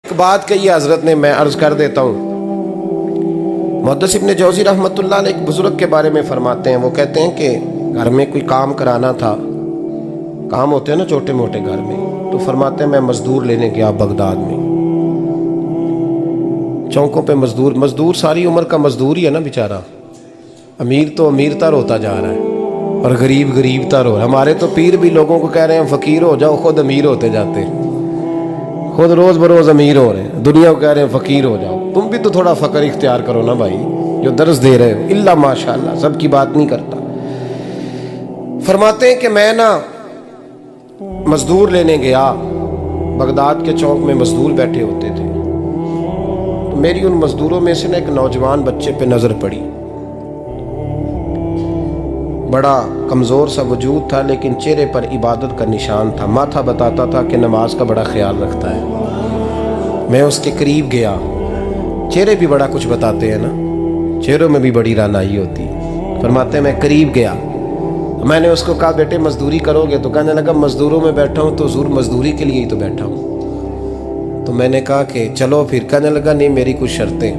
एक बात कही हज़रत ने, मैं अर्ज़ कर देता हूँ। मुहद्दिस इब्न जौज़ी रहमतुल्लाह अलैह एक बुज़ुर्ग के बारे में फ़रमाते हैं, वो कहते हैं कि घर में कोई काम कराना था, काम होते हैं ना छोटे मोटे घर में, तो फरमाते हैं मैं मज़दूर लेने गया बगदाद में। चौकों पे मज़दूर सारी उम्र का मज़दूर ही है ना बेचारा। अमीर तो अमीरतर होता जा रहा है और गरीब गरीबतर हो रहा है। हमारे तो पीर भी लोगों को कह रहे हैं फ़कीर हो जाओ, खुद अमीर होते जाते हैं, खुद रोज़ बरोज़ अमीर हो रहे हैं, दुनिया को कह रहे हैं फ़कीर हो जाओ। तुम भी तो थोड़ा फ़क्र इख्तियार करो ना भाई, जो दर्स दे रहे हो। इल्ला माशाअल्लाह, सबकी बात नहीं करता। फरमाते हैं कि मैं ना मज़दूर लेने गया, बगदाद के चौक में मज़दूर बैठे होते थे, तो मेरी उन मज़दूरों में से ना एक नौजवान बच्चे पे नज़र पड़ी। बड़ा कमज़ोर सा वजूद था, लेकिन चेहरे पर इबादत का निशान था। माथा बताता था कि नमाज का बड़ा ख्याल रखता है। मैं उसके करीब गया। चेहरे भी बड़ा कुछ बताते हैं ना, चेहरों में भी बड़ी रानाई होती है। फरमाते हैं मैं करीब गया, मैंने उसको कहा बेटे मज़दूरी करोगे? तो कहने लगा मज़दूरों में बैठा हूँ तो हुज़ूर मज़दूरी के लिए ही तो बैठा हूँ। तो मैंने कहा कि चलो फिर। कहने लगा नहीं, मेरी कुछ शर्तें।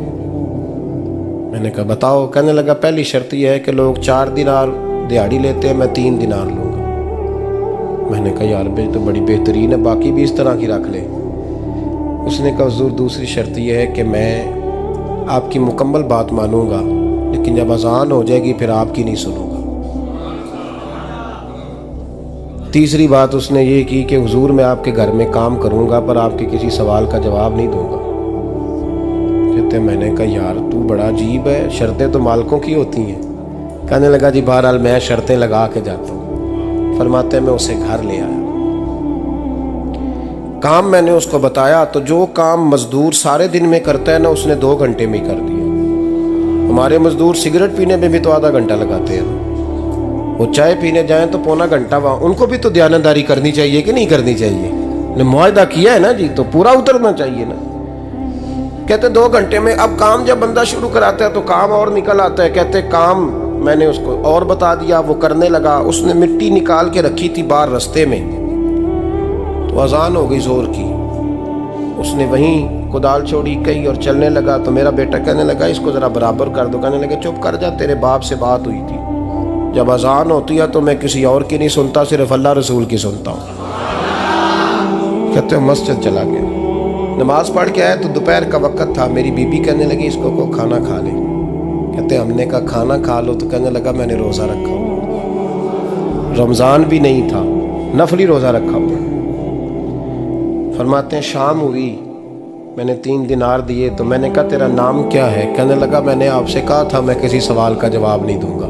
मैंने कहा बताओ? कहने लगा पहली शर्त यह है कि लोग 4 दिनार दिहाड़ी लेते हैं, मैं 3 दिनार लूँगा। मैंने कहा यार भाई तो बड़ी बेहतरीन है, बाकी भी इस तरह की रख ले। उसने कहा हुज़ूर दूसरी शर्त यह है कि मैं आपकी मुकम्मल बात मानूंगा, लेकिन जब अज़ान हो जाएगी फिर आपकी नहीं सुनूंगा। तीसरी बात उसने ये की कि हुज़ूर मैं आपके घर में काम करूंगा पर आपके किसी सवाल का जवाब नहीं दूंगा। कहते मैंने कहा यार तू बड़ा अजीब है, शर्तें तो मालिकों की होती हैं। कहने लगा जी बहरहाल मैं शर्तें लगा के जाता हूँ। फरमाते हैं मैं उसे घर ले आया, काम मैंने उसको बताया, तो जो काम मज़दूर सारे दिन में करता है ना, उसने 2 घंटे में ही कर दिया। हमारे मज़दूर सिगरेट पीने में भी तो आधा घंटा लगाते हैं, वो चाय पीने जाएं तो पौना घंटा वहाँ। उनको भी तो दयानतदारी करनी चाहिए कि नहीं करनी चाहिए? ने मुआहदा किया है ना जी, तो पूरा उतरना चाहिए ना। कहते 2 घंटे में। अब काम जब बंदा शुरू कराता है तो काम और निकल आता है। कहते काम मैंने उसको और बता दिया, वो करने लगा। उसने मिट्टी निकाल के रखी थी बाहर रास्ते में, तो अजान हो गई जोर की। उसने वहीं कुदाल छोड़ी कही और चलने लगा। तो मेरा बेटा कहने लगा इसको ज़रा बराबर कर दो। कहने लगा चुप कर जा, तेरे बाप से बात हुई थी, जब अजान होती है तो मैं किसी और की नहीं सुनता, सिर्फ अल्लाह रसूल की सुनता हूँ। कहते हो मस्जिद चला गया, नमाज पढ़ के आया तो दोपहर का वक़्त था। मेरी बीबी कहने लगी इसको को खाना खा ले। कहते हमने कहा खाना खा लो, तो कहने लगा मैंने रोज़ा रखा हुआ, रमज़ान भी नहीं था, नफली रोज़ा रखा हुआ। फरमाते हैं शाम हुई, मैंने 3 दिनार दिए, तो मैंने कहा तेरा नाम क्या है? कहने लगा मैंने आपसे कहा था मैं किसी सवाल का जवाब नहीं दूंगा।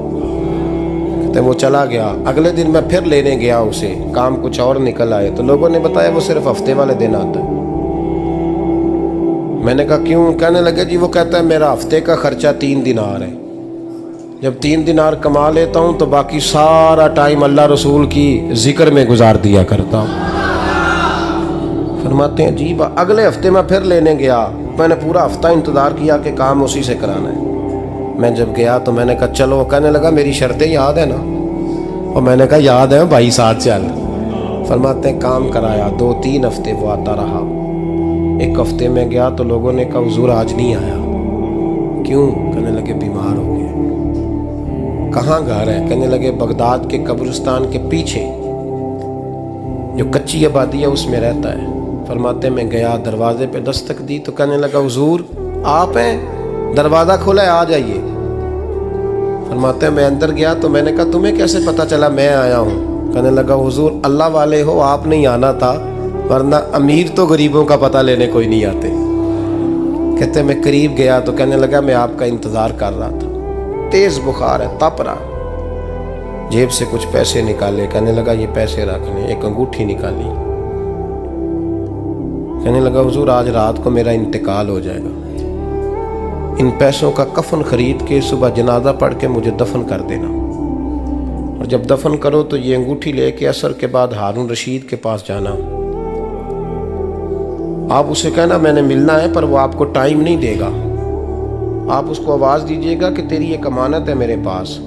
कहते वो चला गया। अगले दिन मैं फिर लेने गया उसे, काम कुछ और निकल आए, तो लोगों ने बताया वो सिर्फ हफ्ते वाले दिन आता है। मैंने कहा क्यों? कहने लगे जी वो कहता है मेरा हफ्ते का खर्चा 3 दिनार है, जब 3 दिनार कमा लेता हूँ तो बाकी सारा टाइम अल्लाह रसूल की जिक्र में गुजार दिया करता हूँ। फरमाते हैं जी अगले हफ्ते मैं फिर लेने गया, मैंने पूरा हफ्ता इंतज़ार किया कि काम उसी से कराना है। मैं जब गया तो मैंने कहा चलो। कहने लगा मेरी शर्तें याद है ना? और मैंने कहा याद है भाई, साथ चल। फरमाते हैं काम कराया, 2-3 हफ्ते वो आता रहा। एक हफ्ते में गया तो लोगों ने कहा हुजूर आज नहीं आया। क्यों? कहने लगे बीमार हो गए। कहाँ घर है? कहने लगे बगदाद के कब्रिस्तान के पीछे जो कच्ची आबादी है उसमें रहता है। फरमाते मैं गया, दरवाजे पे दस्तक दी तो कहने लगा हुजूर आप हैं? दरवाज़ा खुला है, आ जाइए। फरमाते मैं अंदर गया तो मैंने कहा तुम्हें कैसे पता चला मैं आया हूँ? कहने लगा हुजूर अल्लाह वाले हो, आप नहीं आना था, वरना अमीर तो गरीबों का पता लेने कोई नहीं आते। कहते मैं करीब गया तो कहने लगा मैं आपका इंतज़ार कर रहा था, तेज़ बुखार है, तप रहा। जेब से कुछ पैसे निकाले, कहने लगा ये पैसे रख लें। एक अंगूठी निकाली, कहने लगा हुजूर आज रात को मेरा इंतकाल हो जाएगा, इन पैसों का कफन खरीद के सुबह जनाजा पढ़ के मुझे दफन कर देना, और जब दफन करो तो ये अंगूठी लेके असर के बाद हारून रशीद के पास जाना। आप उसे कहना मैंने मिलना है पर वो आपको टाइम नहीं देगा। आप उसको आवाज़ दीजिएगा कि तेरी एक अमानत है मेरे पास,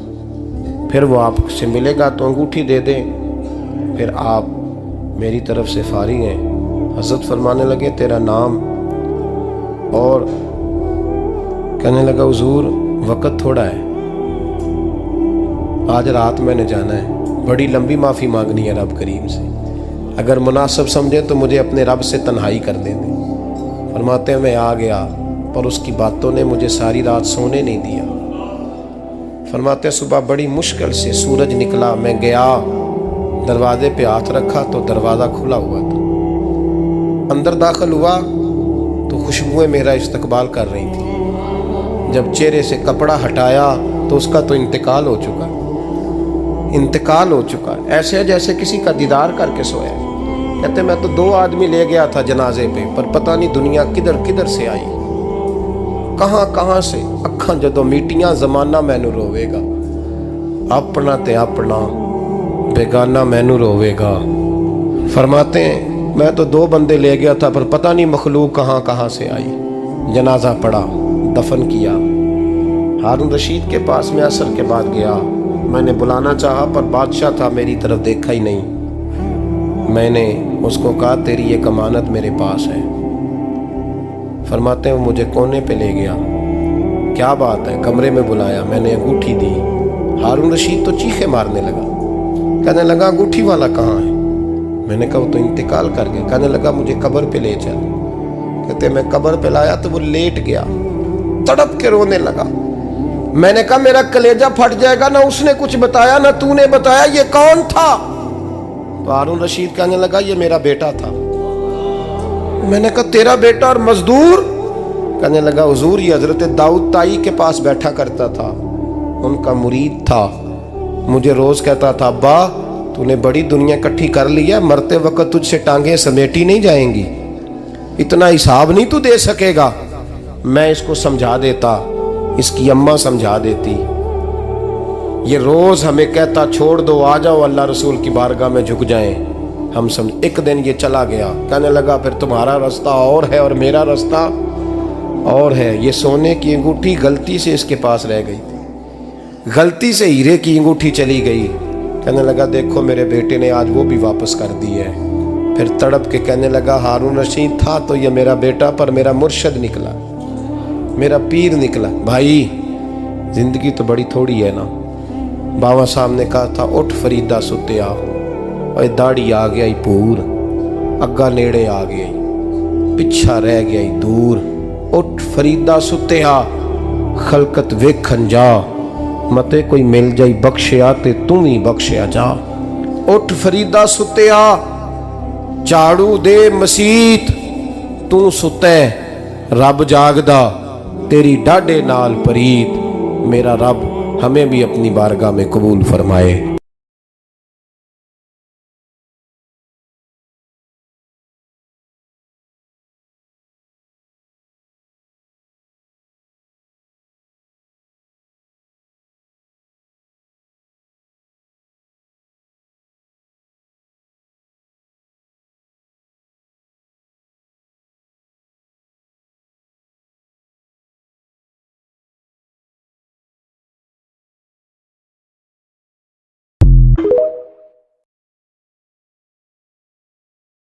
फिर वो आपसे मिलेगा तो अंगूठी दे दें, फिर आप मेरी तरफ से फारिग हैं। हज़रत फरमाने लगे तेरा नाम? और कहने लगा हुजूर वक़्त थोड़ा है, आज रात मैंने जाना है, बड़ी लंबी माफ़ी मांगनी है रब करीम से, अगर मुनासिब समझे तो मुझे अपने रब से तन्हाई कर दे दें। फरमाते हैं मैं आ गया, पर उसकी बातों ने मुझे सारी रात सोने नहीं दिया। फरमाते हैं सुबह बड़ी मुश्किल से सूरज निकला, मैं गया, दरवाजे पे हाथ रखा तो दरवाज़ा खुला हुआ था। अंदर दाखिल हुआ तो खुशबुएं मेरा इस्तकबाल कर रही थी। जब चेहरे से कपड़ा हटाया तो उसका तो इंतकाल हो चुका, इंतकाल हो चुका, ऐसे है जैसे किसी का दीदार करके सोया। कहते मैं तो 2 आदमी ले गया था जनाजे पे, पर पता नहीं दुनिया किधर किधर से आई, कहाँ कहाँ से। अखां जदों मीटियां जमाना मैनू रोवेगा, अपना ते अपना बेगाना मैनू रोवेगा। फरमाते हैं मैं तो 2 बंदे ले गया था, पर पता नहीं मखलूक कहाँ कहाँ से आई। जनाजा पड़ा, दफन किया। हारून रशीद के पास में असर के बाद गया, मैंने बुलाना चाहा पर बादशाह था, मेरी तरफ देखा ही नहीं। मैंने उसको कहा तेरी ये कमानत मेरे पास है। फरमाते हैं वो मुझे कोने पे ले गया, क्या बात है, कमरे में बुलाया, मैंने अंगूठी दी। हारून रशीद तो चीखे मारने लगा, कहने लगा अंगूठी वाला कहाँ है? मैंने कहा वो तो इंतकाल कर गया। कहने लगा मुझे कब्र पे ले चल। कहते मैं कब्र पे लाया तो वो लेट गया, तड़प के रोने लगा। मैंने कहा मेरा कलेजा फट जाएगा, ना उसने कुछ बताया ना तूने बताया, ये कौन था? तो हारून रशीद कहने लगा ये मेरा बेटा था। मैंने कहा तेरा बेटा और मजदूर? कहने लगा हुजूर ये हजरत दाऊद ताई के पास बैठा करता था, उनका मुरीद था, मुझे रोज कहता था अब्बा तूने बड़ी दुनिया इकट्ठी कर ली है, मरते वक्त तुझसे टांगे समेटी नहीं जाएंगी, इतना हिसाब नहीं तू दे सकेगा। मैं इसको समझा देता, इसकी अम्मा समझा देती। ये रोज हमें कहता छोड़ दो, आ जाओ अल्लाह रसूल की बारगाह में झुक जाएं, हम समझ। एक दिन ये चला गया, कहने लगा फिर तुम्हारा रास्ता और है और मेरा रास्ता और है। ये सोने की अंगूठी गलती से इसके पास रह गई थी, गलती से हीरे की अंगूठी चली गई। कहने लगा देखो मेरे बेटे ने आज वो भी वापस कर दी है। फिर तड़प के कहने लगा हारून रशीद था तो ये मेरा बेटा, पर मेरा मुर्शद निकला, मेरा पीर निकला। भाई जिंदगी तो बड़ी थोड़ी है ना। बाबा साहब ने कहा था उठ फरीदा सुत्या, और दाढ़ी आ गया ही पूर, अग्गा नेड़े आ गया, पिछा रह गया ही दूर। उठ फरीदा सुत्या खलकत वेखन जा, मते कोई मिल जाई बख्शिया ते तू ही बख्शिया जा। उठ फरीदा सुत्या झाड़ू दे मसीत, तू सुते रब जागदा, तेरी डाडे नाल परीत। मेरा रब हमें भी अपनी बारगाह में कबूल फरमाए।